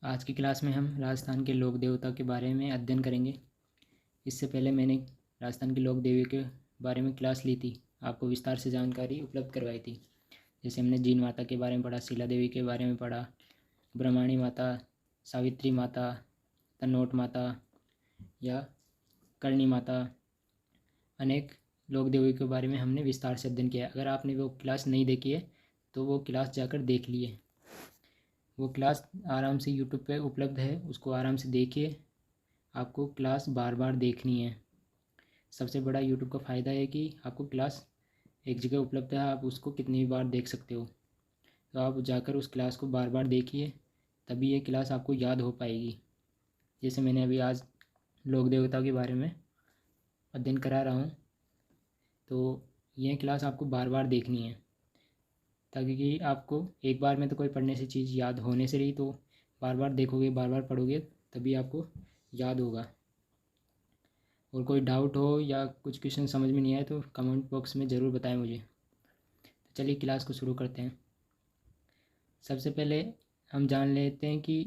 आज की क्लास में हम राजस्थान के लोक देवता के बारे में अध्ययन करेंगे। इससे पहले मैंने राजस्थान के लोक देवी के बारे में क्लास ली थी, आपको विस्तार से जानकारी उपलब्ध करवाई थी। जैसे हमने जीन माता के बारे में पढ़ा, शीला देवी के बारे में पढ़ा, ब्रह्माणी माता, सावित्री माता, तन्नोट माता या करणी माता, अनेक लोक देवी के बारे में हमने विस्तार से अध्ययन किया। अगर आपने वो क्लास नहीं देखी है तो वो क्लास जाकर देख लिए। वो क्लास आराम से यूट्यूब पे उपलब्ध है, उसको आराम से देखिए। आपको क्लास बार बार देखनी है। सबसे बड़ा यूट्यूब का फ़ायदा है कि आपको क्लास एक जगह उपलब्ध है, आप उसको कितनी भी बार देख सकते हो। तो आप जाकर उस क्लास को बार बार देखिए, तभी ये क्लास आपको याद हो पाएगी। जैसे मैंने अभी आज लोक देवता के बारे में अध्ययन करा रहा हूँ, तो यह क्लास आपको बार बार देखनी है, ताकि आपको एक बार में तो कोई पढ़ने से चीज़ याद होने से रही, तो बार बार देखोगे, बार बार पढ़ोगे, तभी आपको याद होगा। और कोई डाउट हो या कुछ क्वेश्चन समझ में नहीं आए तो कमेंट बॉक्स में ज़रूर बताएं मुझे। तो चलिए क्लास को शुरू करते हैं। सबसे पहले हम जान लेते हैं कि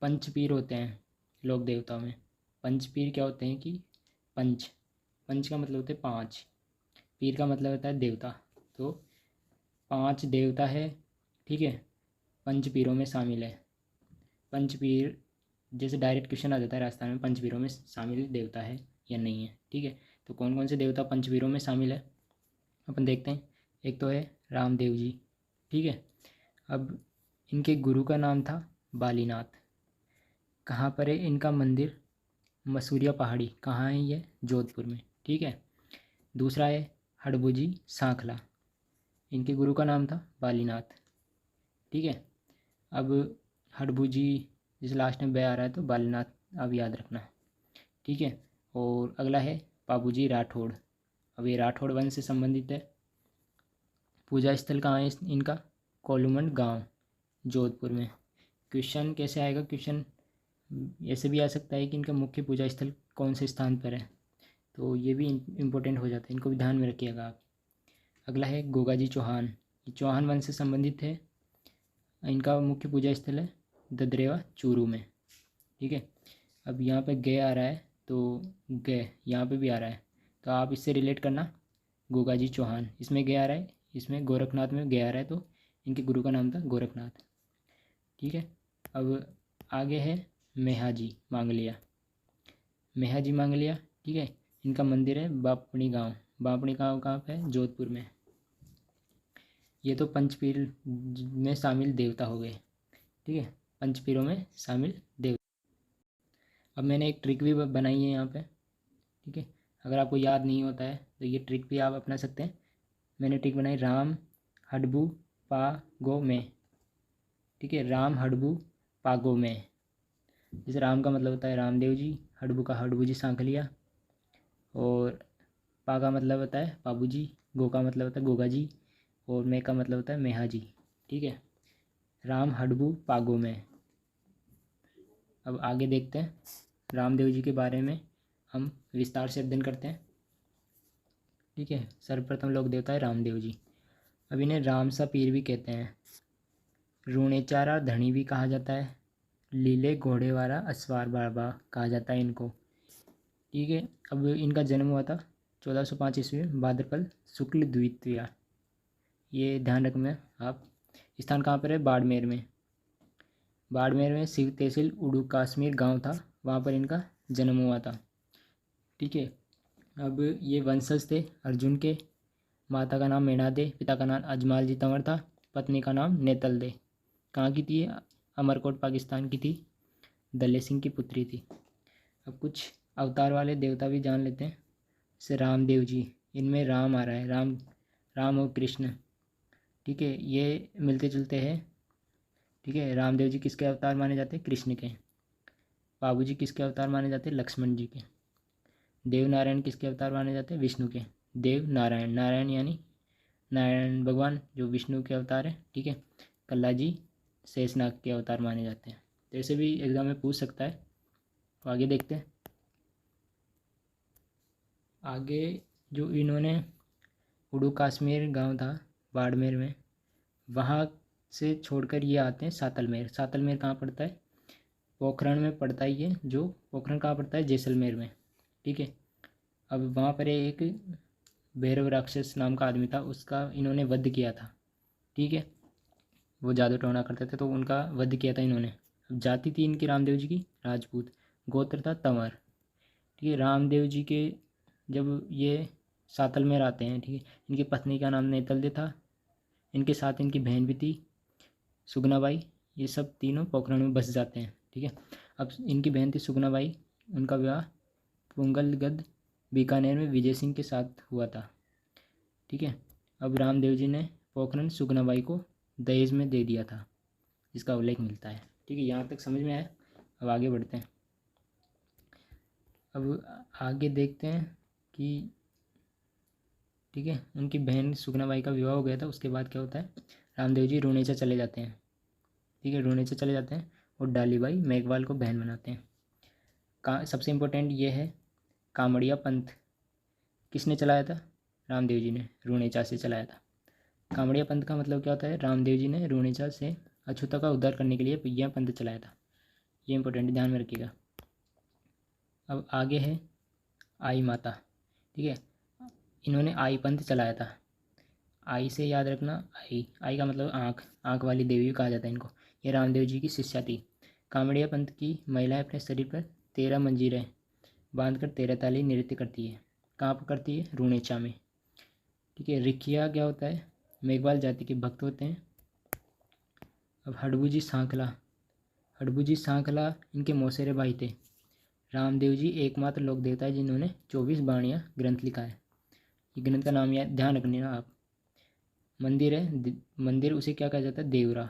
पंचपीर होते हैं लोक देवताओं में। पंचपीर क्या होते हैं कि पंच पंच का मतलब होता है पाँच, पीर का मतलब होता है देवता। तो पांच देवता है, ठीक है, पंचपीरों में शामिल है। पंचपीर जैसे डायरेक्ट क्वेश्चन आ जाता है राजस्थान में, पंचपीरों में शामिल देवता है या नहीं है, ठीक है। तो कौन कौन से देवता पंचपीरों में शामिल है अपन देखते हैं। एक तो है रामदेव जी, ठीक है। अब इनके गुरु का नाम था बालीनाथ। कहाँ पर है इनका मंदिर? मसूरिया पहाड़ी। कहाँ है ये? जोधपुर में, ठीक है। दूसरा है हड़बूजी सांखला। इनके गुरु का नाम था बालीनाथ, ठीक है। अब हड़बूजी जिस लास्ट में ब आ रहा है तो बालीनाथ अब याद रखना, ठीक है। और अगला है पाबूजी राठौड़। अब ये राठौड़ वंश से संबंधित है। पूजा स्थल कहाँ है इनका? कोलूमंड गांव, जोधपुर में। क्वेश्चन कैसे आएगा? क्वेश्चन ऐसे भी आ सकता है कि इनका मुख्य पूजा स्थल कौन से स्थान पर है, तो ये भी इम्पोर्टेंट हो जाता है, इनको भी ध्यान में रखिएगा आप। अगला है गोगाजी चौहान। ये चौहान वंश से संबंधित है। इनका मुख्य पूजा स्थल है ददरेवा चूरू में, ठीक है। अब यहाँ पे गे आ रहा है तो गे यहाँ पे भी आ रहा है, तो आप इससे रिलेट करना। गोगाजी चौहान, इसमें गे आ रहा है, इसमें गोरखनाथ में गे आ रहा है, तो इनके गुरु का नाम था गोरखनाथ, ठीक है। अब आगे है मेहाजी मांगलिया। मेहाजी मांगलिया, ठीक है। इनका मंदिर है बापणी गांव। बापणी गांव कहाँ पे है? जोधपुर में। ये तो पंचपीर में शामिल देवता हो गए, ठीक है, पंचपीरों में शामिल देवता। अब मैंने एक ट्रिक भी बनाई है यहाँ पे, ठीक है। अगर आपको याद नहीं होता है तो ये ट्रिक भी आप अपना सकते हैं। मैंने ट्रिक बनाई राम हडबू पा गो में, ठीक है। राम हडबू पागो में। जैसे राम का मतलब होता है रामदेव जी, हडबू का हडबू जी सांखलिया, और पा का मतलब होता है पाबू जी, गो का मतलब होता है गोगा जी, और मैं का मतलब होता है मेहा जी, ठीक है। राम हडबू पागो में। अब आगे देखते हैं रामदेव जी के बारे में, हम विस्तार से अध्ययन करते हैं, ठीक है। सर्वप्रथम लोक देवता है रामदेव जी। अब इन्हें रामसा पीर भी कहते हैं, रूणेचारा धनी भी कहा जाता है, लीले घोड़ेवाला अस्वार बाबा कहा जाता है इनको, ठीक है। अब इनका जन्म हुआ था 1405 ईस्वी में भाद्रपद शुक्ल द्वितीया। ये ध्यान रखना आप। स्थान कहाँ पर है? बाड़मेर में। बाड़मेर में शिव तहसील उड़ू कश्मीर गांव था, वहाँ पर इनका जन्म हुआ था, ठीक है। अब ये वंशज थे अर्जुन के। माता का नाम मीणा दे, पिता का नाम अजमाल जी तंवर था, पत्नी का नाम नेतल दे। कहाँ की थी? अमरकोट पाकिस्तान की थी, दले सिंह की पुत्री थी। अब कुछ अवतार वाले देवता भी जान लेते हैं। जैसे रामदेव जी, इनमें राम आ रहा है, राम राम और कृष्ण, ठीक है, ये मिलते जुलते हैं, ठीक है। रामदेव जी किसके अवतार माने जाते हैं? कृष्ण के। बाबू जी किसके अवतार माने जाते हैं? लक्ष्मण जी के। देव नारायण किसके अवतार माने जाते हैं? विष्णु के। देव नारायण, नारायण यानी नारायण भगवान जो विष्णु के अवतार है, ठीक है। कल्ला जी शेषनाग के अवतार माने जाते हैं। तो ऐसे भी एग्जाम में पूछ सकता है। तो आगे देखते हैं। आगे जो इन्होंने उड़ू कश्मीर गांव था बाड़मेर में, वहाँ से छोड़कर ये आते हैं सातलमेर। सातलमेर कहाँ पड़ता है? पोखरण में पड़ता है ये, जो पोखरण कहाँ पड़ता है, जैसलमेर में। ठीक है, अब वहाँ पर एक भैरव राक्षस नाम का आदमी था, उसका इन्होंने वध किया था। ठीक है, वो जादू टोना करते थे तो उनका वध किया था इन्होंने। अब जाति थी इनकी रामदेव जी की राजपूत, गोत्र था तंवर। ठीक है, रामदेव जी के जब ये सातल में रहते हैं, ठीक है, इनकी पत्नी का नाम नेतलदे था, इनके साथ इनकी बहन भी थी सुगनाबाई। ये सब तीनों पोखरण में बस जाते हैं। ठीक है, अब इनकी बहन थी सुगनाबाई, उनका विवाह पुंगलगढ़ बीकानेर में विजय सिंह के साथ हुआ था। ठीक है, अब रामदेव जी ने पोखरण सुगनाबाई को दहेज में दे दिया था, जिसका उल्लेख मिलता है। ठीक है, यहाँ तक समझ में आया। अब आगे बढ़ते हैं। अब आगे देखते हैं कि ठीक है, उनकी बहन सुगनाबाई का विवाह हो गया था, उसके बाद क्या होता है, रामदेव जी रुणेचा चले जाते हैं। ठीक है, रुणेचा चले जाते हैं और डालीबाई मेघवाल को बहन बनाते हैं। सबसे इम्पोर्टेंट ये है, कामड़िया पंथ किसने चलाया था, रामदेव जी ने रुणेचा से चलाया था। कामड़िया पंथ का मतलब क्या होता है, रामदेव जी ने रुणेचा से अछूता का उद्धार करने के लिए यह पंथ चलाया था। ये इंपॉर्टेंट, ध्यान में रखिएगा। अब आगे है आई माता। ठीक है, इन्होंने आई पंथ चलाया था। आई से याद रखना, आई का मतलब आँख, आँख वाली देवी कहा जाता है इनको। ये रामदेव जी की शिष्या थी। कामड़िया पंथ की महिलाएं अपने शरीर पर 13 मंजीरें बांधकर 13 ताली नृत्य करती है। कहाँ पर करती है, रुणेचा में। ठीक है, रिखिया क्या होता है, मेघवाल जाति के भक्त होते हैं। अब हडबूजी सांखला, हडबूजी सांखला इनके मौसेरे भाई थे। रामदेव जी एकमात्र लोक देवता है जिन्होंने 24 बाणियाँ ग्रंथ लिखा है। ये ग्रंथ का नाम याद ध्यान रखने ना आप। मंदिर है, मंदिर उसे क्या कहा जाता है, देवरा।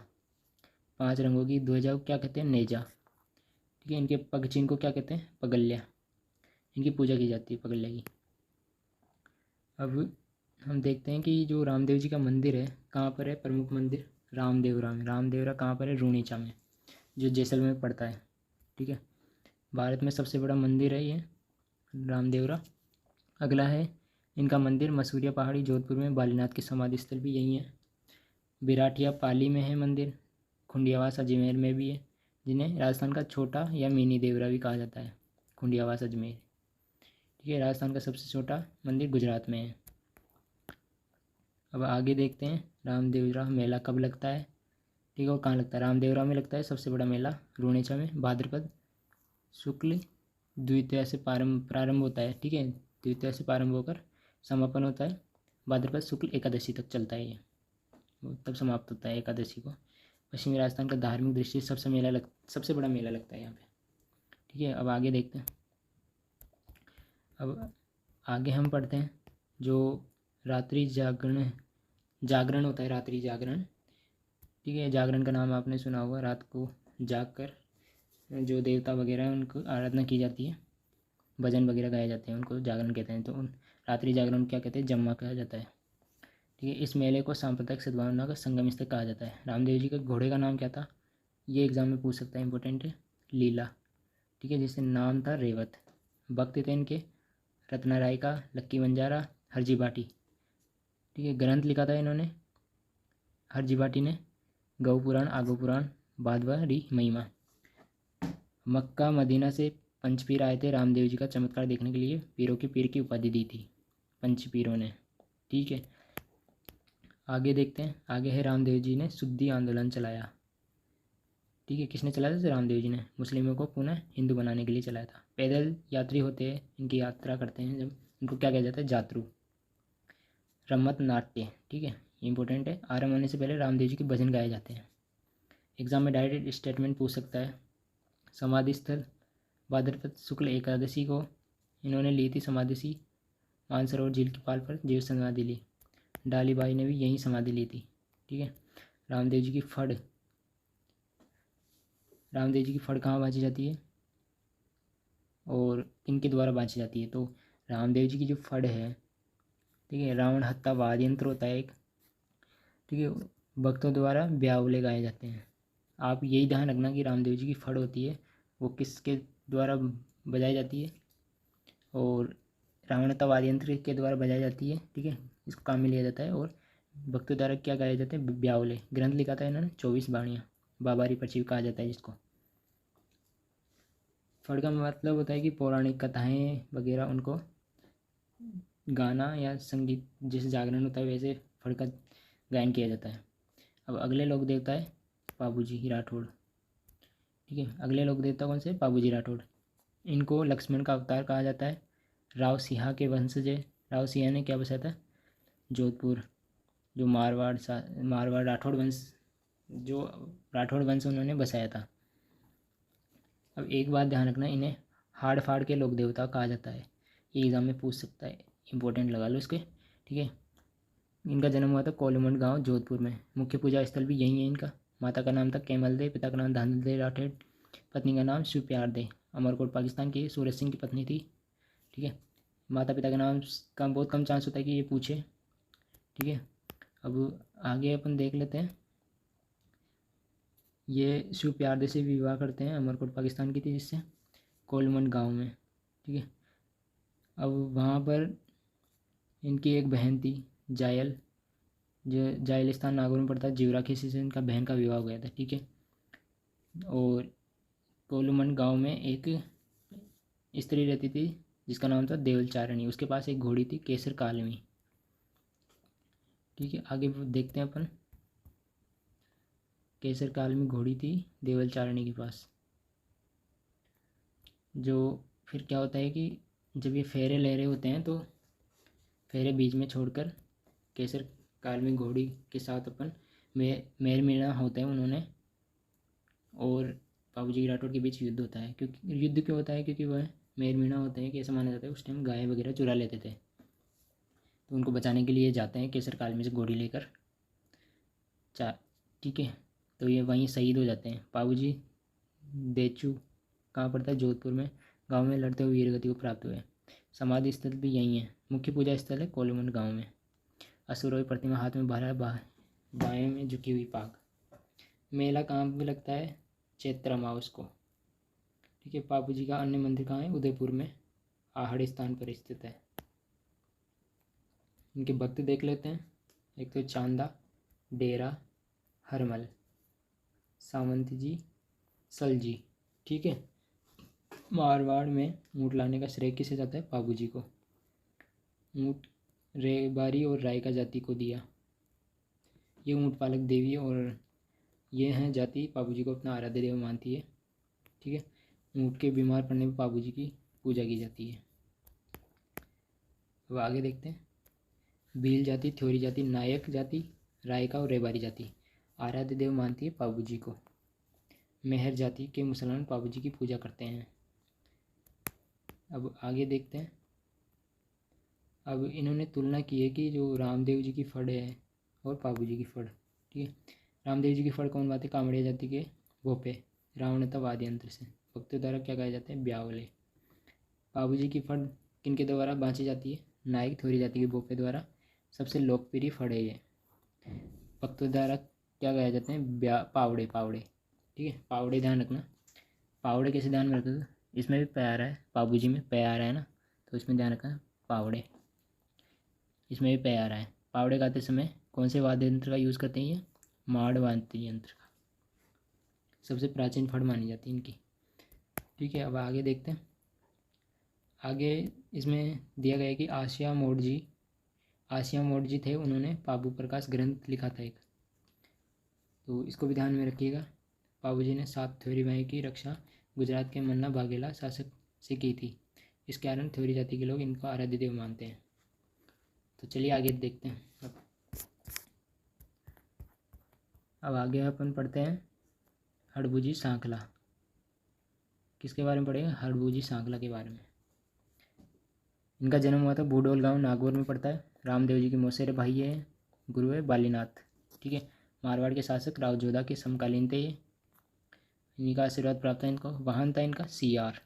5 रंगों की ध्वजा को क्या कहते हैं, नेजा। ठीक है, इनके पग चिन्ह को क्या कहते हैं, पगल्या। इनकी पूजा की जाती है पगल्या की। अब हम देखते हैं कि जो रामदेव जी का मंदिर है कहाँ पर है, प्रमुख मंदिर रामदेवरा में। रामदेवरा कहाँ पर है, रुणेचा में, जो जैसलमेर में पड़ता है। ठीक है, भारत में सबसे बड़ा मंदिर है ये रामदेवरा। अगला है इनका मंदिर मसूरिया पहाड़ी जोधपुर में, बालीनाथ की समाधि स्थल भी यही है। बिराटिया पाली में है मंदिर, खुंडियावास अजमेर में भी है, जिन्हें राजस्थान का छोटा या मिनी देवरा भी कहा जाता है, खुंडियावास अजमेर। ठीक है, राजस्थान का सबसे छोटा मंदिर गुजरात में है। अब आगे देखते हैं रामदेवरा मेला कब लगता है। ठीक है, वो कहाँ लगता है, रामदेवरा में लगता है सबसे बड़ा मेला, रुणेचा में। भाद्रपद शुक्ल द्वितीया से प्रारंभ होता है। ठीक है, द्वितीया से प्रारंभ होकर समापन होता है, भाद्रपद शुक्ल एकादशी तक चलता है ये, तब समाप्त होता है एकादशी को। पश्चिमी राजस्थान का धार्मिक दृष्टि से सबसे बड़ा मेला लगता है यहाँ पे। ठीक है, अब आगे देखते हैं। अब आगे हम पढ़ते हैं जो रात्रि जागरण होता है, रात्रि जागरण। ठीक है, जागरण का नाम आपने सुना होगा, रात को जाग कर जो देवता वगैरह हैं उनको आराधना की जाती है, भजन वगैरह गाए जाते हैं, उनको जागरण कहते हैं। तो उन रात्रि जागरण क्या कहते हैं, जम्मा कहा जाता है। ठीक है, इस मेले को सांप्रदायिक सद्भावना का संगम स्थल कहा जाता है। रामदेव जी के घोड़े का नाम क्या था, ये एग्जाम में पूछ सकता है, इंपॉर्टेंट है, लीला। ठीक है, जिससे नाम था रेवत। भक्त थे इनके रत्ना राय का, लक्की बंजारा, हरजी भाटी। ठीक है, ग्रंथ लिखा था इन्होंने हरजी भाटी ने, गौ पुराण, आगो पुराण, बादवारी महिमा। मक्का मदीना से पंचपीर आए थे रामदेव जी का चमत्कार देखने के लिए, पीरों के पीर की उपाधि दी थी पंच पीरों ने। ठीक है, आगे देखते हैं। आगे है रामदेव जी ने शुद्धि आंदोलन चलाया। ठीक है, किसने चलाया था, रामदेव जी ने मुस्लिमों को पुनः हिंदू बनाने के लिए चलाया था। पैदल यात्री होते हैं, इनकी यात्रा करते हैं जब, इनको क्या कहा जाता है, जातरू। रमत नाट्य, ठीक है, इंपॉर्टेंट है। आरंभ होने से पहले रामदेव जी के भजन गाए जाते हैं। एग्जाम में डायरेक्ट स्टेटमेंट पूछ सकता है। समाधि स्थल भाद्रपद शुक्ल एकादशी को इन्होंने ली थी समाधि, मानसरोवर झील की पाल पर जीव समाधि ली। डालीबाई ने भी यहीं समाधि ली थी। ठीक है, रामदेव जी की फड़, रामदेव जी की फड़ कहाँ बाँची जाती है और किनके द्वारा बाँची जाती है, तो रामदेव जी की जो फड़ है, ठीक है, रावण हत्ता वाद्य यंत्र होता है एक। ठीक है, भक्तों द्वारा ब्यावले गाए जाते हैं। आप यही ध्यान रखना कि रामदेव जी की फड़ होती है वो किसके द्वारा बजाई जाती है, और रावण हत्ता वाद्य यंत्र के द्वारा बजाई जाती है। ठीक है, इसको काम में लिया जाता है। और भक्तों द्वारा क्या गाए जाते हैं, ब्यावले। ग्रंथ लिखा था इन्होंने 24 बाणियाँ, बाबारी पर्ची कहा जाता है जिसको। फड़ का मतलब होता है कि पौराणिक कथाएं वगैरह उनको गाना या संगीत, जैसे जागरण होता है वैसे फड़ का गायन किया जाता है। अब अगले लोक देवता है पाबूजी राठौड़। ठीक है, अगले लोक देवता कौन से? पाबूजी राठौड़। इनको लक्ष्मण का अवतार कहा जाता है। राव सिंहा के वंशज है। राव सिंहा ने क्या बसाया था? जोधपुर, जो मारवाड़ राठौड़ वंश, जो राठौड़ वंश उन्होंने बसाया था। अब एक बात ध्यान रखना, इन्हें हाड़ फाड़ के लोक देवता कहा जाता है। ये एग्जाम में पूछ सकता है, इंपॉर्टेंट लगा लो इसके। ठीक है, इनका जन्म हुआ था कोलमंड गांव जोधपुर में। मुख्य पूजा स्थल भी यही है इनका। माता का नाम था कैमल दे, पिता का नाम धांधल दे राठौड़, पत्नी का नाम शिवप्यार दे। अमरकोट पाकिस्तान की सूरज सिंह की पत्नी थी। ठीक है, माता पिता का नाम का बहुत कम चांस होता है कि ये पूछे। ठीक है, अब आगे अपन देख लेते हैं। ये शिवप्यार दे से विवाह करते हैं, अमरकोट पाकिस्तान की थी जिससे, कोलमंड गांव में। ठीक है, अब वहाँ पर इनकी एक बहन थी जायल, जो जायलिस्तान नागौर में पड़ता है। जीवरा किसी से इनका बहन का विवाह हो गया था। ठीक है, और कोलमंड गांव में एक स्त्री रहती थी जिसका नाम था देवलचारणी। उसके पास एक घोड़ी थी केसर कालमी। ठीक है, आगे देखते हैं अपन। केसर कालमी घोड़ी थी देवलचारणी के पास। जो फिर क्या होता है कि जब ये फेरे ले रहे होते हैं तो फेरे बीच में छोड़कर केसर कालमी घोड़ी के साथ अपन मेल मिलना होता है उन्होंने, और बाबूजी राठौड़ के बीच युद्ध होता है। क्योंकि युद्ध क्यों होता है? क्योंकि वह मेल मिलना होता है कि ऐसा माना जाता है उस टाइम गाय वगैरह चुरा लेते थे, तो उनको बचाने के लिए जाते हैं केसर कालमी से घोड़ी लेकर ठीक है, तो ये वहीं शहीद हो जाते हैं। बाबूजी देचू कहाँ पड़ता है? जोधपुर में। गांव में लड़ते हुए वीरगति को प्राप्त हुए। समाधि स्थल भी यही है। मुख्य पूजा स्थल है कोलमंड गांव में। असुरोई प्रतिमा हाथ में भरा बाएं में झुकी हुई पाग। मेला कहाँ भी लगता है? चैत्र अमावस को। ठीक है, बाबूजी का अन्य मंदिर कहाँ है? उदयपुर में आहड़ स्थान पर स्थित है। इनके भक्त देख लेते हैं। एक तो चांदा, डेरा, हरमल, सावंत जी, सलजी। ठीक है, मारवाड़ में ऊँट लाने का श्रेय किसे जाता है? बाबूजी को। ऊँट रेबारी और रायका जाति को दिया। ये ऊँट पालक देवी और ये हैं जाति बाबूजी को अपना आराध्य देव मानती है। ठीक है, ऊँट के बीमार पड़ने पर बाबूजी की पूजा की जाती है। अब आगे देखते हैं। भील जाति, थ्योरी जाति, नायक जाति, रायका और रेबारी जाति आराध्य देव मानती है बाबूजी को। मेहर जाति के मुसलमान बाबूजी की पूजा करते हैं। अब आगे देखते हैं। अब इन्होंने तुलना की है कि जो रामदेव जी की फड़ है और बाबूजी की फड़। ठीक है, रामदेव जी की फड़ कौन बात है? कामड़िया जाति के भोपे, रावणता वाद्य यंत्र से भक्तों द्वारा क्या गाए जाते हैं? ब्यावले। बाबूजी की फड़ किनके द्वारा बाँची जाती है? नायक थोरी जाति के भोपे द्वारा। सबसे लोकप्रिय फड़ है ये। भक्तों द्वारा क्या गाए जाते हैं? पावड़े। पावड़े। ठीक है, पावड़े ध्यान रखना। पावड़े कैसे ध्यान में रखना? इसमें भी पै आ रहा है, बाबूजी में पै आ रहा है ना, तो इसमें ध्यान रखना पावड़े। इसमें भी पै आ रहा है। पावड़े गाते समय कौन से वाद्य यंत्र का यूज़ करते हैं? ये माड़ वाद्य यंत्र का। सबसे प्राचीन फड़ मानी जाती है इनकी। ठीक है, अब आगे देखते हैं। आगे इसमें दिया गया है कि आसिया मोड जी थे, उन्होंने पाबू प्रकाश ग्रंथ लिखा था एक, तो इसको भी ध्यान में रखिएगा। बाबूजी ने 7 थ्योरी भाई की रक्षा गुजरात के मन्ना बाघेला शासक से की थी। इस कारण थ्योरी जाति के लोग इनको आराध्य देव मानते हैं। तो चलिए आगे देखते हैं। अब आगे अपन पढ़ते हैं हड़बूजी सांखला। किसके बारे में पढ़ेंगे? हड़बूजी सांखला के बारे में। इनका जन्म हुआ था बूडोल गांव नागौर में पड़ता है। रामदेव जी के मौसेरे भाई है। गुरु है बालीनाथ। ठीक है, मारवाड़ के शासक राव जोधा के समकालीन थे ये। इन्हीं का आशीर्वाद प्राप्त है इनको। वाहन था इनका सीआर।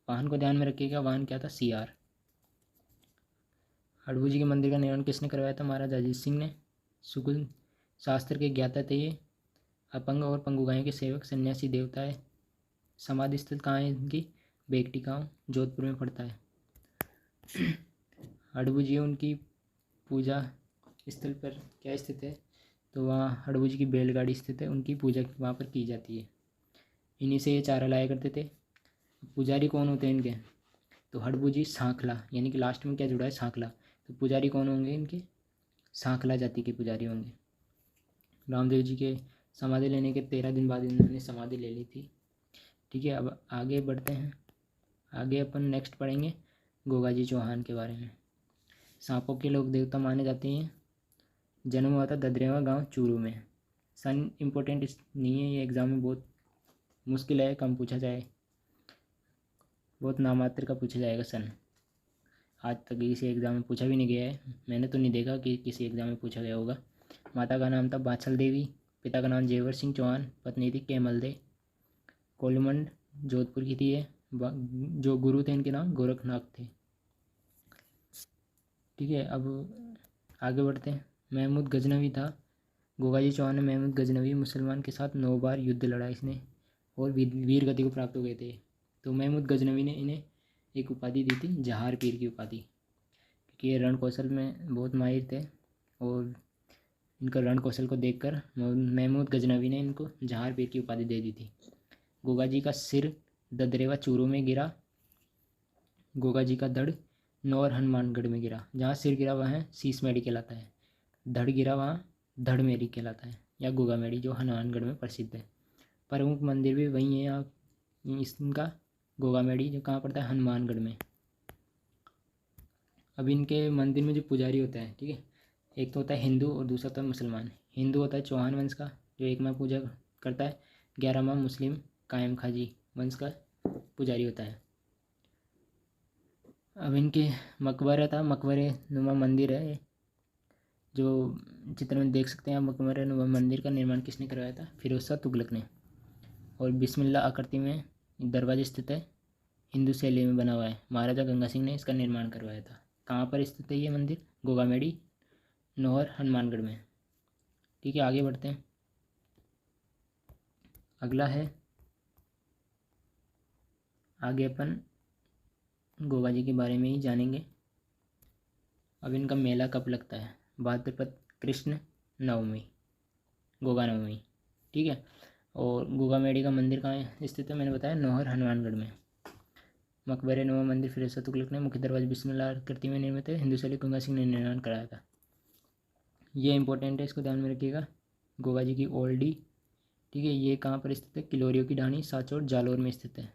वाहन को ध्यान में रखिएगा, वाहन क्या था? सीआर। हड़बू जी के मंदिर का निर्माण किसने करवाया था? महाराजा अजीत सिंह ने। सुकुल शास्त्र के ज्ञाता थे ये। अपंग और पंगुगायों के सेवक, सन्यासी देवता है। समाधि स्थल कहाँ है इनकी? बेकटी गाँव जोधपुर में पड़ता है। हड़बू जी उनकी पूजा स्थल पर क्या स्थित है? तो वहाँ हड़बू जी की बैलगाड़ी स्थित है, उनकी पूजा वहाँ पर की जाती है। इन्हीं से ये चारा लाया करते थे। पुजारी कौन होते हैं इनके, तो हड़बुजी सांखला, यानी कि लास्ट में क्या जुड़ा है, सांखला। तो पुजारी कौन होंगे इनके, सांखला जाति के पुजारी होंगे। रामदेव जी के समाधि लेने के 13 दिन बाद इन्होंने समाधि ले ली थी। ठीक है, अब आगे बढ़ते हैं। आगे अपन नेक्स्ट पढ़ेंगे गोगाजी चौहान के बारे में। सांपों के लोक देवता माने जाते हैं। जन्म हुआ था ददरेवा गांव चूरू में। सन इम्पोर्टेंट नहीं है, ये एग्ज़ाम में बहुत मुश्किल है, कम पूछा जाए, बहुत नामात्र का पूछा जाएगा सन। आज तक किसी एग्ज़ाम में पूछा भी नहीं गया है, मैंने तो नहीं देखा कि किसी एग्ज़ाम में पूछा गया होगा। माता का नाम था बाछल देवी, पिता का नाम जेवर सिंह चौहान, पत्नी थी केमल दे। कोलमंड जोधपुर की थी ये। जो गुरु थे इनके नाम गोरखनाथ थे। ठीक है, अब आगे बढ़ते हैं। महमूद गजनवी था। गोगाजी चौहान ने महमूद गजनवी मुसलमान के साथ 9 बार युद्ध लड़ा इसने, और वीर गति को प्राप्त हो गए थे। तो महमूद गजनवी ने इन्हें एक उपाधि दी थी, जहार पीर की उपाधि, क्योंकि ये रण कौशल में बहुत माहिर थे, और इनका रण कौशल को देखकर महमूद गजनवी ने इनको जहार पीर की उपाधि दे दी थी। गोगाजी का सिर ददरेवा चूरू में गिरा। गोगाजी का धड़ नौर हनुमानगढ़ में गिरा। जहाँ सिर गिरा वहाँ शीशमेड़ी कहलाता है, धड़ गिरा वहाँ धड़मेरी कहलाता है, या गोगामेड़ी जो हनुमानगढ़ में प्रसिद्ध है। प्रमुख मंदिर भी वहीं है आप इनका, गोगामेड़ी जो कहाँ पड़ता है, हनुमानगढ़ में। अब इनके मंदिर में जो पुजारी होता है, ठीक है, एक तो होता है हिंदू और दूसरा होता है मुसलमान। हिंदू होता है चौहान वंश का, जो एक माह पूजा करता है। 11 माह मुस्लिम कायम खाजी वंश का पुजारी होता है। अब इनके मकबरा था, मकबरे नुमा मंदिर है, जो चित्र में देख सकते हैं। मकबरे नुमा मंदिर का निर्माण किसने करवाया था, फिरोज शाह तुगलक ने। और बिस्मिल्लाह आकृति में दरवाजे स्थित है, हिंदू शैली में बना हुआ है। महाराजा गंगा सिंह ने इसका निर्माण करवाया था। कहाँ पर स्थित है ये मंदिर, गोगामेड़ी नौहर हनुमानगढ़ में। ठीक है, आगे बढ़ते हैं। अगला है, आगे अपन गोगाजी के बारे में ही जानेंगे। अब इनका मेला कब लगता है, भाद्रपद कृष्ण नवमी, गोगा नवमी। ठीक है, और गोगामेड़ी का मंदिर कहाँ स्थित है, मैंने बताया नौहर हनुमानगढ़ में। मकबरे नुमा मंदिर फिरोज शाह तुगलक ने मुख्य दरवाजे बिस्मिल्लाह आकृति में निर्मित है, हिंदू शैली गंगा सिंह ने निर्माण कराया था। ये इंपॉर्टेंट है, इसको ध्यान में रखिएगा। गोगाजी की ओल्डी, ठीक है, ये कहाँ पर स्थित है, किलोरियो की ढाणी साचौर जालोर में स्थित है।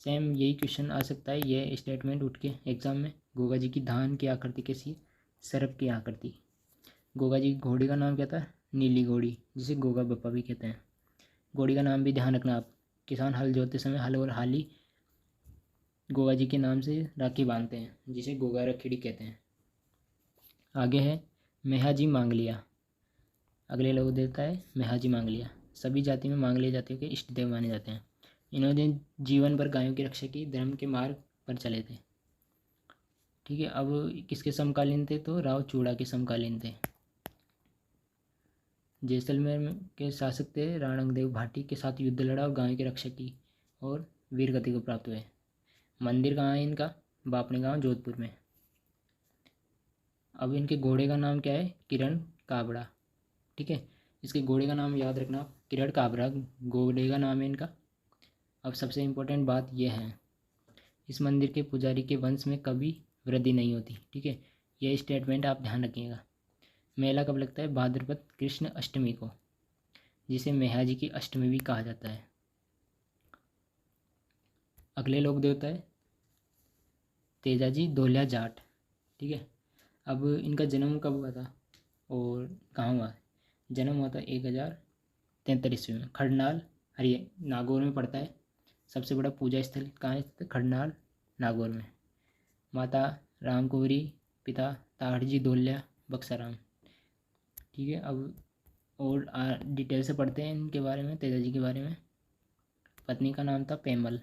सेम यही क्वेश्चन आ सकता है, ये स्टेटमेंट उठ के एग्जाम में। गोगाजी की धान की आकृति कैसी है, सर्प की आकृति। गोगाजी की घोड़ी का नाम क्या था, नीली घोड़ी, जिसे गोगा बप्पा भी कहते हैं। घोड़ी का नाम भी ध्यान रखना आप, किसान हल जोतते समय हल और हाली गोगाजी के नाम से राखी बांधते हैं, जिसे गोगा रखीड़ी कहते हैं। आगे है मेहाजी मांगलिया। अगले लोग देता है मेहाजी मांगलिया। सभी जाति में मांगलिया जातियों के इष्ट देव माने जाते हैं। इन्होंने जीवन भर गायों की रक्षा की, धर्म के मार्ग पर चले थे। ठीक है, अब किसके समकालीन थे, तो राव चूड़ा के समकालीन थे। जैसलमेर के शासक थे राणंगदेव भाटी, के साथ युद्ध लड़ा और गायों की रक्षा की, और वीर गति को प्राप्त हुए। मंदिर कहाँ है इनका, बापने गांव जोधपुर में। अब इनके घोड़े का नाम क्या है, किरण काबड़ा। ठीक है, इसके घोड़े का नाम याद रखना आप, किरण काबरा घोड़े का नाम है इनका। अब सबसे इम्पोर्टेंट बात यह है, इस मंदिर के पुजारी के वंश में कभी वृद्धि नहीं होती। ठीक है, यह स्टेटमेंट आप ध्यान रखिएगा। मेला कब लगता है, भाद्रपद कृष्ण अष्टमी को, जिसे मेहाजी की अष्टमी भी कहा जाता है। अगले लोक देवता है तेजाजी धोलिया जाट। ठीक है, अब इनका जन्म कब हुआ था और कहाँ हुआ, जन्म हुआ था 1043 ईस्वी में, खड़नाल हरियाणा नागौर में पड़ता है। सबसे बड़ा पूजा स्थल कहाँ है, खड़नाल नागौर में। माता रामकुंवरी, पिता ताहड़जी धोलिया बक्साराम। ठीक है, अब और डिटेल से पढ़ते हैं इनके बारे में, तेजाजी के बारे में। पत्नी का नाम था पेमल।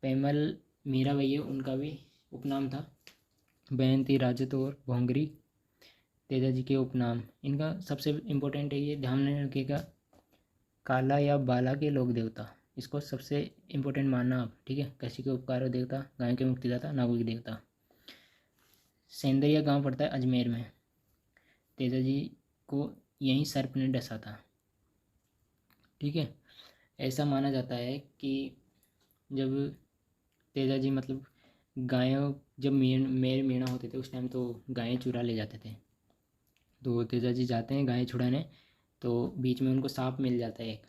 पेमल मीराबाई है उनका भी उपनाम था। बहन थी राजत और भोंगरी, तेजाजी के उपनाम। इनका सबसे इम्पोर्टेंट है, ये ध्यान में रखिएगा, काला या बाला के लोक देवता, इसको सबसे इम्पोर्टेंट मानना आप। ठीक है, कृषि के उपकार देवता, गायों के मुक्तिदाता, नागों के देवता। सेंदरिया गांव पड़ता है अजमेर में। तेजाजी को यहीं सर्प ने डसा था। ठीक है, ऐसा माना जाता है कि जब तेजा जी मतलब गायों, जब मेर मेढ़ा होते थे उस टाइम तो गायें चुरा ले जाते थे। तो तेजा जी जाते हैं गायें छुड़ाने, तो बीच में उनको सांप मिल जाता है एक।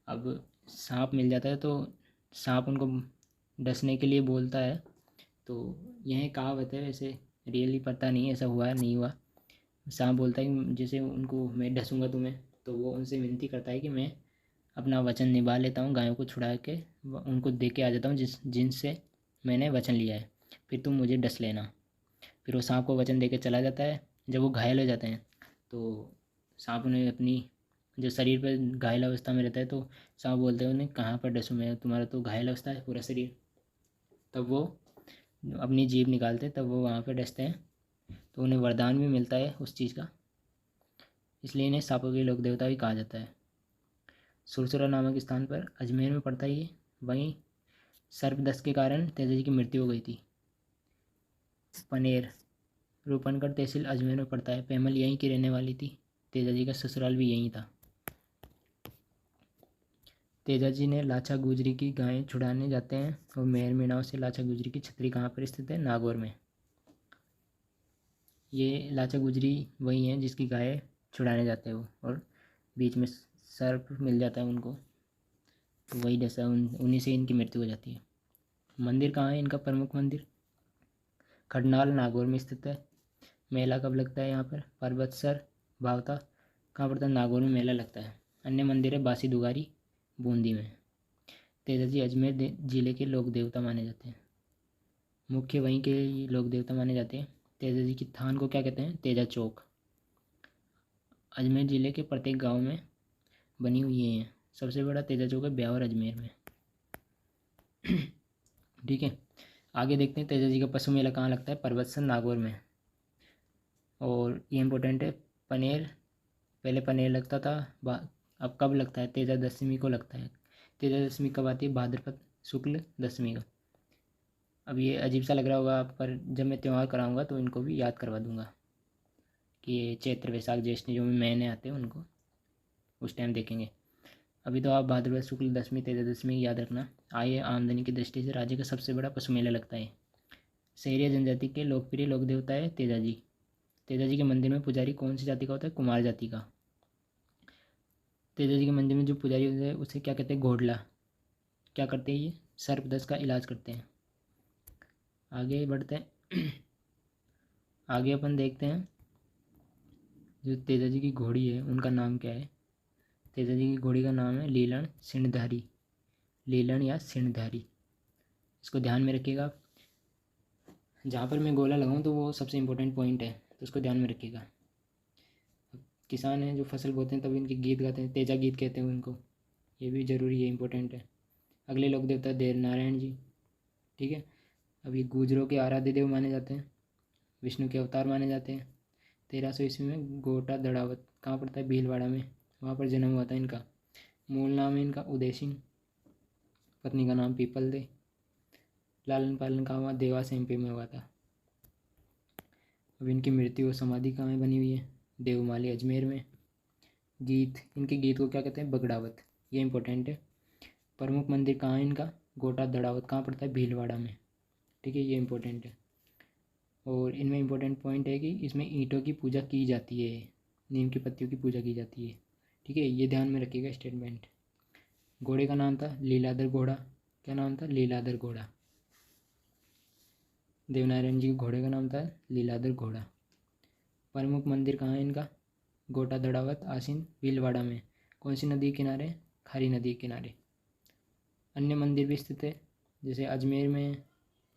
अब सांप मिल जाता है तो सांप उनको डसने के लिए बोलता है। तो यह कहावत है, वैसे रियली पता नहीं ऐसा हुआ है नहीं हुआ। सांप बोलता है कि जैसे उनको मैं डसूंगा तुम्हें, तो वो उनसे विनती करता है कि मैं अपना वचन निभा लेता हूँ, गायों को छुड़ा के उनको दे के आ जाता हूँ जिनसे मैंने वचन लिया है, फिर तुम मुझे डस लेना। फिर वो सांप को वचन दे के चला जाता है। जब वो घायल हो जाते हैं तो सांप उन्हें अपनी जो शरीर पर घायल अवस्था में रहता है, तो सांप बोलते हैं उन्हें कहाँ पर डसूँ मैं, तुम्हारा तो घायल अवस्था है पूरा शरीर। तब वो अपनी जीभ निकालते हैं, तब वो वहाँ पर डसते हैं। तो उन्हें वरदान भी मिलता है उस चीज़ का, इसलिए इन्हें सांपों के लोक देवता भी कहा जाता है। सुरसुरा नामक स्थान पर अजमेर में पड़ता है ये। वहीं सर्पदंश के कारण तेजा जी की मृत्यु हो गई थी। पनेर रूपनगढ़ तहसील अजमेर में पड़ता है। पेमल यहीं की रहने वाली थी। तेजा जी का ससुराल भी यहीं था। तेजा जी ने लाचा गुजरी की गायें छुड़ाने जाते हैं और मेहर मीणाओं से लाचा गुजरी की छतरी कहाँ पर स्थित है? नागौर में। ये लाचा गुजरी वही है जिसकी गाय छुड़ाने जाते हैं वो, और बीच में सर्प मिल जाता है उनको, तो वही जैसा उन्हीं से इनकी मृत्यु हो जाती है। मंदिर कहाँ है इनका? प्रमुख मंदिर खडनाल नागौर में स्थित है। मेला कब लगता है यहाँ पर? पर्वतसर भावता कहाँ पड़ता है? नागौर में मेला लगता है। अन्य मंदिर है बासी दुगारी बूंदी में। तेजा जी अजमेर जिले के लोक देवता माने जाते हैं। मुख्य वहीं के लोक देवता माने जाते हैं। तेजा जी की थान को क्या कहते हैं? तेजा चौक। अजमेर जिले के प्रत्येक गांव में बनी हुई है। सबसे बड़ा तेजा चौक है ब्यावर अजमेर में। ठीक है, आगे देखते हैं तेजा जी का पशु मेला कहाँ लगता है? पर्वतसर नागौर में। और ये इम्पोर्टेंट है, पनेर पहले पनेर लगता था, अब कब लगता है? तेजा दशमी को लगता है। तेजा दशमी कब आती है? भाद्रपद शुक्ल दशमी को। अब ये अजीब सा लग रहा होगा, पर जब मैं त्यौहार कराऊंगा तो इनको भी याद करवा दूंगा कि ये चैत्र वैशाख ज्येष्ठ जो भी महीने आते हैं उनको उस टाइम देखेंगे। अभी तो आप भाद्रपद शुक्ल दशमी तेजा दशमी याद रखना। आय आमदनी की दृष्टि से राज्य का सबसे बड़ा पशु मेला लगता है। शहरिया जनजाति के लोकप्रिय लोक देवता है तेजा जी। तेजा जी के मंदिर में पुजारी कौन सी जाति का होता है? कुमार जाति का। तेजा जी के मंदिर में जो पुजारी होता है उसे क्या कहते हैं? घोड़ला। क्या करते हैं ये? सर्पदंश का इलाज करते हैं। आगे बढ़ते हैं। आगे अपन देखते हैं जो तेजा जी की घोड़ी है उनका नाम क्या है। तेजा जी की घोड़ी का नाम है लीलन सिंहधारी। लीलन या सिंहधारी, इसको ध्यान में रखिएगा। जहाँ पर मैं गोला लगाऊँ तो वो सबसे इम्पोर्टेंट पॉइंट है, तो उसको ध्यान में रखिएगा। किसान हैं जो फसल बोते हैं तब इनके गीत गाते हैं, तेजा गीत कहते हैं उनको, ये भी ज़रूरी है, इंपॉर्टेंट है। अगले लोक देवता देव नारायण जी। ठीक है, अब ये गुजरों के आराध्य देव माने जाते हैं, विष्णु के अवतार माने जाते हैं। 1300 ईस्वी में गोटा दड़ावत कहाँ पड़ता है? भीलवाड़ा में, वहाँ पर जन्म हुआ था इनका। मूल नाम है इनका उदय सिंह, पत्नी का नाम पीपल दे। लालन पालन कहाँ हुआ? देवास एमपी में हुआ था। अब इनकी मृत्यु और समाधि कहाँ बनी हुई है? देवमाली अजमेर में। गीत, इनके गीत को क्या कहते हैं? बगड़ावत, ये इंपॉर्टेंट है। प्रमुख मंदिर कहाँ है इनका? गोटा दड़ावत कहाँ पड़ता है? भीलवाड़ा में। ठीक है, ये इंपॉर्टेंट है। और इनमें इंपॉर्टेंट पॉइंट है कि इसमें ईंटों की पूजा की जाती है, नीम की पत्तियों की पूजा की जाती है। ठीक है, ये ध्यान में रखिएगा स्टेटमेंट। घोड़े का नाम था लीलाधर घोड़ा। क्या नाम था? लीलाधर घोड़ा। देवनारायण जी के घोड़े का नाम था लीलाधर घोड़ा। प्रमुख मंदिर कहाँ है इनका? गोटा दड़ावत आसीन भीलवाड़ा में। कौन सी नदी के किनारे? खारी नदी के किनारे। अन्य मंदिर भी स्थित है, जैसे अजमेर में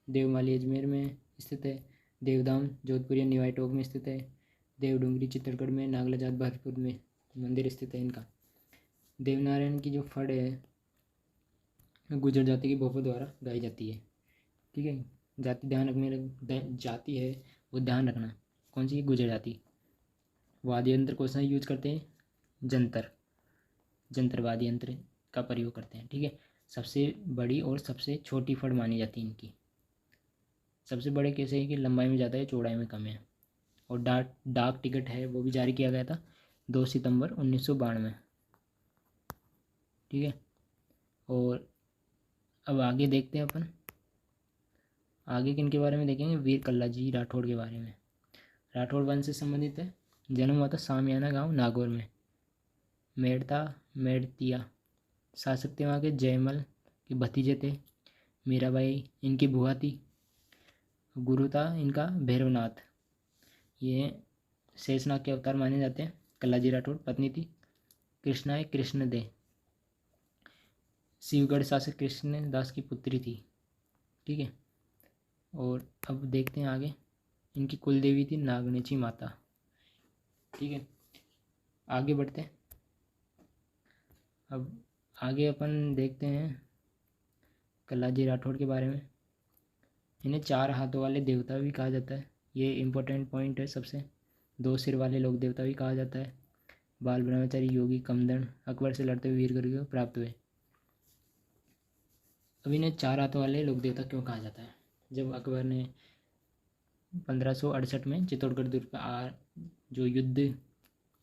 देवमाली अजमेर में स्थित है, देवधाम जोधपुर या निवाई टोक में स्थित है, देवडूंगरी चित्तौड़गढ़ में, नागलाजात भरतपुर में मंदिर स्थित है इनका। देवनारायण की जो फड़ है गुजर जाति की भोपो द्वारा गाई जाती है। ठीक है, जाति ध्यान रखने, जाति है वो ध्यान रखना, कौन सी? गुजर जाति। वाद्य यंत्र कौन सा यूज करते हैं? जंतर, जंतर वाद्य यंत्र का प्रयोग करते हैं। ठीक है, सबसे बड़ी और सबसे छोटी फड़ मानी जाती है इनकी। सबसे बड़े कैसे है कि लंबाई में ज़्यादा है, चौड़ाई में कम है। और डाक टिकट है वो भी जारी किया गया था 2 सितंबर 1992। ठीक है, और अब आगे देखते हैं अपन, आगे किन के बारे में देखेंगे, वीर कल्लाजी राठौड़ के बारे में। राठौड़ वंश से संबंधित है। जन्म हुआ था सामियाना गांव नागौर में। मेड़ता मेड़तिया शासक थे वहाँ के, जयमल के भतीजे थे। मीराबाई इनकी बुआ थी। गुरु था इनका भैरवनाथ। ये शेषनाग के अवतार माने जाते हैं। कल्लाजी राठौड़ पत्नी थी कृष्णाय कृष्णदे। शिवगढ़ शासक कृष्ण दास की पुत्री थी। ठीक है। और अब देखते हैं आगे, इनकी कुल देवी थी नागनेची माता। ठीक है, आगे बढ़ते हैं। अब आगे अपन देखते हैं कल्लाजी राठौड़ के बारे में। इन्हें 4 हाथों वाले देवता भी कहा जाता है। ये इम्पोर्टेंट पॉइंट है सबसे। 2 सिर वाले लोक देवता भी कहा जाता है। बाल ब्रह्मचारी योगी कमदन अकबर से लड़ते हुए वीर गति को प्राप्त हुए। अब इन्हें 4 हाथों वाले लोक देवता क्यों कहा जाता है? जब अकबर ने 1568 में चित्तौड़गढ़ दुर्ग पर जो युद्ध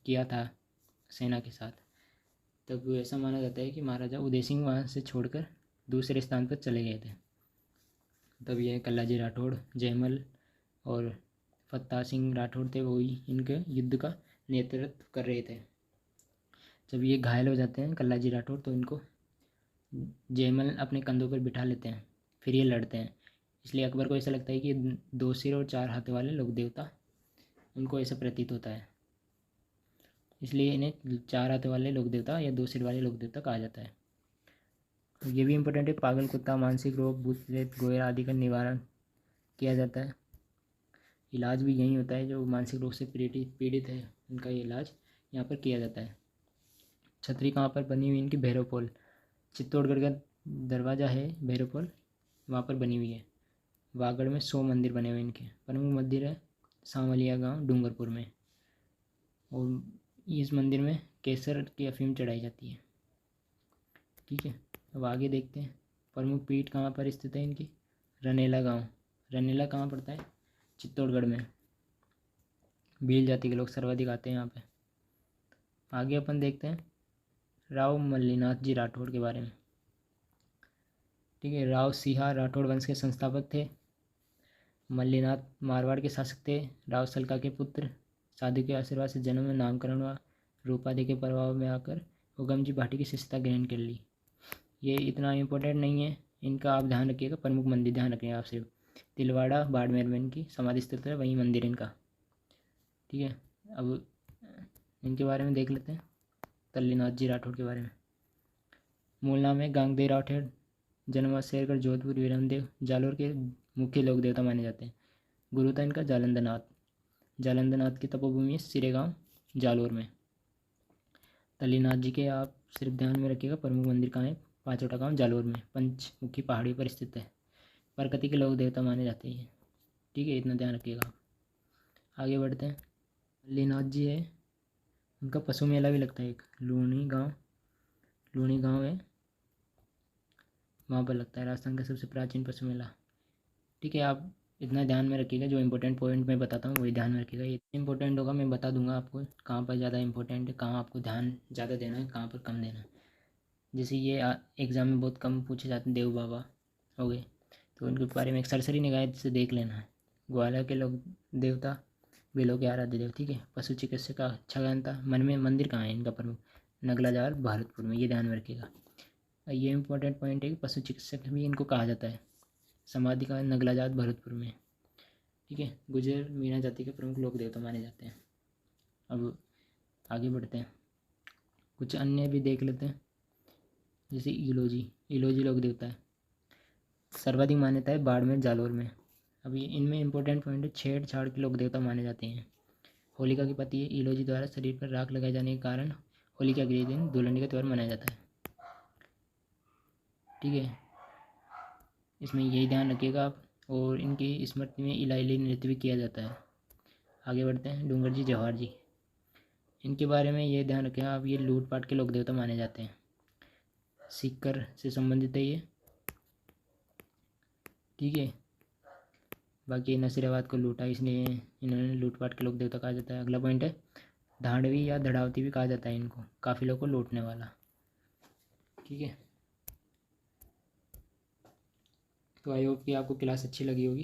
किया था सेना के साथ, तब ऐसा माना जाता है कि महाराजा उदय सिंह वहाँ से छोड़कर दूसरे स्थान पर चले गए थे। तब ये कल्लाजी राठौड़, जयमल और फत्ता सिंह राठौड़ थे, वो ही इनके युद्ध का नेतृत्व कर रहे थे। जब ये घायल हो जाते हैं कल्लाजी राठौड़, तो इनको जयमल अपने कंधों पर बिठा लेते हैं, फिर ये लड़ते हैं। इसलिए अकबर को ऐसा लगता है कि 2 सिर और 4 हाथ वाले लोक देवता, उनको ऐसा प्रतीत होता है, इसलिए इन्हें 4 हाथ वाले लोक देवता या 2 सिर वाले लोक देवता कहा जाता है। तो ये भी इम्पोर्टेंट है। पागल कुत्ता, मानसिक रोग, भूत प्रेत गोया आदि का निवारण किया जाता है। इलाज भी यही होता है, जो मानसिक रोग से पीड़ित है उनका ये इलाज यहाँ पर किया जाता है। छतरी कहाँ पर बनी हुई इनकी? भैरवपोल, चित्तौड़गढ़ का दरवाज़ा है भैरवपोल, वहाँ पर बनी हुई है। वागड़ में 100 मंदिर बने हुए इनके। प्रमुख मंदिर है सांवलिया गांव डूंगरपुर में, और इस मंदिर में केसर की अफीम चढ़ाई जाती है। ठीक है, अब आगे देखते हैं। प्रमुख पीठ कहाँ पर स्थित है इनकी? रनेला गांव। रनेला कहाँ पड़ता है? चित्तौड़गढ़ में। भील जाति के लोग सर्वाधिक आते हैं यहाँ पे। आगे अपन देखते हैं राव मल्लीनाथ जी राठौड़ के बारे में। ठीक है, राव सिहा राठौड़ वंश के संस्थापक थे। मल्लीनाथ मारवाड़ के शासक थे। राव सलका के पुत्र। साधु के आशीर्वाद से जन्म में नामकरण हुआ। रूपादि के प्रभाव में आकर उगम जी भाटी की शिष्यता ग्रहण कर ली। ये इतना इम्पोर्टेंट नहीं है, इनका आप ध्यान रखिएगा। प्रमुख मंदिर ध्यान रखिएगा आप सिर्फ। तिलवाड़ा बाड़मेर में इनकी समाधि स्थित है, वही मंदिर इनका। ठीक है, अब इनके बारे में देख लेते हैं, तल्लीनाथ जी राठौड़ के बारे में। मूल नाम है गांगदेव राठौड़। जन्म शेरगढ़ जोधपुर वीरमदेव जालोर के मुख्य लोक देवता माने जाते हैं। गुरु था इनका जालंधरनाथ। जालंधरनाथ की तपोभूमि है सिरेगांव जालोर में। तल्लीनाथ जी के आप सिर्फ ध्यान में रखिएगा। प्रमुख मंदिर कहाँ है? पांचोटा गांव जालोर में, पंचमुखी पहाड़ी पर स्थित है। प्रकृति के लोक देवता माने जाते हैं। ठीक है, इतना ध्यान रखिएगा। आगे बढ़ते हैं। तल्लीनाथ जी है, उनका पशु मेला भी लगता है एक, लूणी गांव है, वहाँ पर लगता है राजस्थान का सबसे प्राचीन पशु मेला। ठीक है, आप इतना ध्यान में रखिएगा। जो इंपॉर्टेंट पॉइंट मैं बताता हूँ वही ध्यान में रखिएगा। ये इंपॉर्टेंट होगा, मैं बता दूंगा आपको कहाँ पर ज़्यादा इंपॉर्टेंट है, कहाँ आपको ध्यान ज़्यादा देना है, कहाँ पर कम देना है। जैसे ये एग्ज़ाम में बहुत कम पूछे जाते हैं, देव बाबा हो गए, तो उनके बारे में एक सरसरी निगाह से देख लेना है। ग्वालियर के लोग देवता बेलों के आराध्य देव। ठीक है, पशु चिकित्सक का अच्छा ज्ञान था। मन में मंदिर कहाँ है इनका? प्रमुख नगलाजार भारतपुर में, ये ध्यान में रखिएगा। ये इंपॉर्टेंट पॉइंट है कि पशु चिकित्सक भी इनको कहा जाता है। समाधि का नगलाजात भरतपुर में। ठीक है, गुजर मीणा जाति के प्रमुख लोक देवता माने जाते हैं। अब आगे बढ़ते हैं, कुछ अन्य भी देख लेते हैं। जैसे इलोजी लोक देवता है, सर्वाधिक मान्यता है बाड़मेर जालोर में। अभी इनमें इंपॉर्टेंट पॉइंट है, छेड़छाड़ के लोक देवता माने जाते हैं। होलिका के पति इलोजी द्वारा शरीर पर राख लगाए जाने के कारण होलिका के दिन दुल्हनी का त्यौहार मनाया जाता है। ठीक है, इसमें यही ध्यान रखिएगा आप। और इनकी स्मृति में इलाइली नृत्य भी किया जाता है। आगे बढ़ते हैं, डूंगर जी जवाहर जी, इनके बारे में ये ध्यान रखें आप, ये लूटपाट के लोक देवता माने जाते हैं। सीकर से संबंधित है ये। ठीक है, बाकी नसीराबाद को लूटा, इसलिए इन्होंने लूटपाट के लोक देवता कहा जाता है। अगला पॉइंट है, धांडवी या धड़ावती भी कहा जाता है इनको, काफिलों को लूटने वाला। ठीक है, तो आई होप कि आपको क्लास अच्छी लगी होगी।